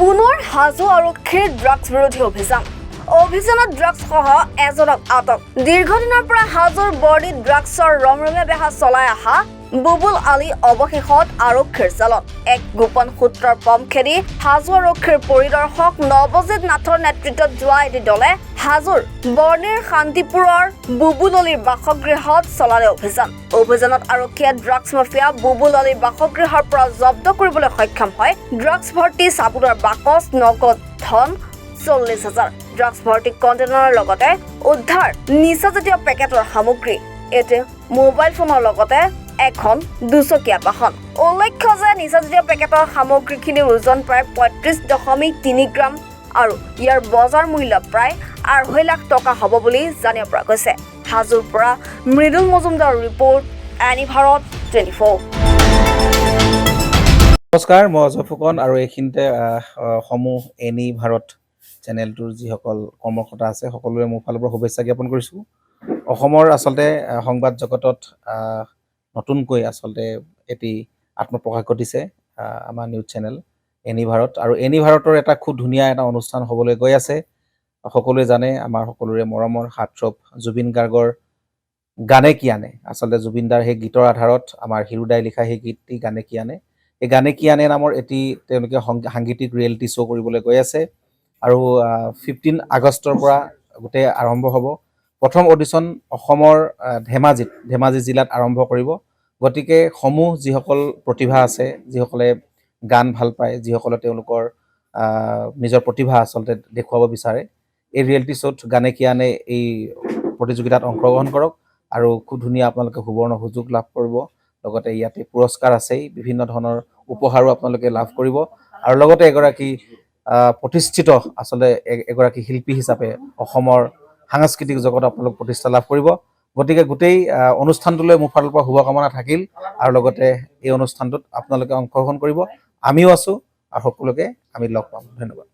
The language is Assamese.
পুনৰ হাজো আৰক্ষীৰ ড্ৰাগছ বিৰোধী অভিযানত ড্ৰাগছসহ এজনক আটক। দীৰ্ঘদিনৰ পৰা হাজোৰ বৰ্ডিত ড্ৰাগছৰ ৰমৰমীয়া বেহা চলাই অহা বুবুল আলী অৱশেষত আৰক্ষীৰ জালত। এক গোপন সূত্ৰৰ পম খেদি হাজো আৰক্ষীৰ পৰিদৰ্শক নৱজিৎ নাথৰ নেতৃত্বত যোৱা এটি দলে হাজোৰ বৰ্ণিৰ শান্তিপুৰৰ বুবুল আলীৰ বাসগৃহত চলালে অভিযানত আৰক্ষীয়ে ড্ৰাগছ মাফিয়া বুবুল আলীৰ বাসগৃহৰ পৰা জব্দ কৰিবলৈ সক্ষম হয় ড্ৰাগছ ভৰ্তি চাবোনৰ বাকচ, নগদ ধন 40,000, ড্ৰাগছ ভৰ্তি কণ্টেইনাৰৰ লগতে উদ্ধাৰ নিচাজাতীয় পেকেটৰ সামগ্ৰী, এটি মোবাইল ফোনৰ লগতে এখন দুচকীয়া বাহন। উল্লেখ্য যে নিচাজাতীয় পেকেটৰ সামগ্ৰীখিনিৰ ওজন প্ৰায় 35.3 গ্ৰাম আৰু ইয়াৰ বজাৰ মূল্য প্ৰায় 2.5 লাখ টকা হ'ব বুলি জানিব পৰা গৈছে। হাজোৰ পৰা মৃদুল মজুমদাৰ ৰিপৰ্ট, এনি ভাৰত 24। নমস্কাৰ, মই অজয় ফুকন আৰু এইখিনিতে সমূহ এনি ভাৰত চেনেলটোৰ যিসকল কৰ্মকৰ্তা আছে সকলোৰে মোৰ ফালৰ পৰা শুভেচ্ছা জ্ঞাপন কৰিছোঁ। অসমৰ আচলতে সংবাদ জগতত নতুনকৈ আচলতে এটি আত্মপ্ৰকাশ ঘটিছে আমাৰ নিউজ চেনেল এনি ভাৰত, আৰু এনি ভাৰতৰ এটা খুব ধুনীয়া এটা অনুষ্ঠান হ'বলৈ গৈ আছে। সকলোৱে জানে আমাৰ সকলোৰে মৰমৰ হাৰ্টথ্ৰব জুবিন গাৰ্গৰ গানে কি আনে, আচলতে জুবিন দাৰ সেই গীতৰ আধাৰত আমাৰ হিৰুদাই লিখা সেই গীতটি গানে কি আনে, এই গানে কি আনে নামৰ এটি তেওঁলোকে সাংগীতিক ৰিয়েলিটি শ্ব' কৰিবলৈ গৈ আছে। আৰু 15 আগষ্টৰ পৰা গোটেই আৰম্ভ হ'ব। প্ৰথম অডিশ্যন অসমৰ ধেমাজি জিলাত আৰম্ভ কৰিব। গতিকে সমূহ যিসকল প্ৰতিভা আছে, যিসকলে গান ভাল পায়, যিসকলে তেওঁলোকৰ নিজৰ প্ৰতিভা আচলতে দেখুৱাব বিচাৰে, এই ৰিয়েলিটি শ্ব'ত গানে কি আনে এই প্ৰতিযোগিতাত অংশগ্ৰহণ কৰক আৰু খুব ধুনীয়া আপোনালোকে সুবৰ্ণ সুযোগ লাভ কৰিব। লগতে ইয়াতে পুৰস্কাৰ আছেই, বিভিন্ন ধৰণৰ উপহাৰো আপোনালোকে লাভ কৰিব আৰু লগতে এগৰাকী প্ৰতিষ্ঠিত আচলতে এগৰাকী শিল্পী হিচাপে অসমৰ সাংস্কৃতিক জগতত আপোনালোক প্ৰতিষ্ঠা লাভ কৰিব। গতিকে গোটেই অনুষ্ঠানটোলৈ মোৰ ফালৰ পৰা শুভকামনা থাকিল আৰু লগতে এই অনুষ্ঠানটোত আপোনালোকে অংশগ্ৰহণ কৰিব। আমিও আছোঁ আৰু সকলোকে আমি লগ পাম। ধন্যবাদ।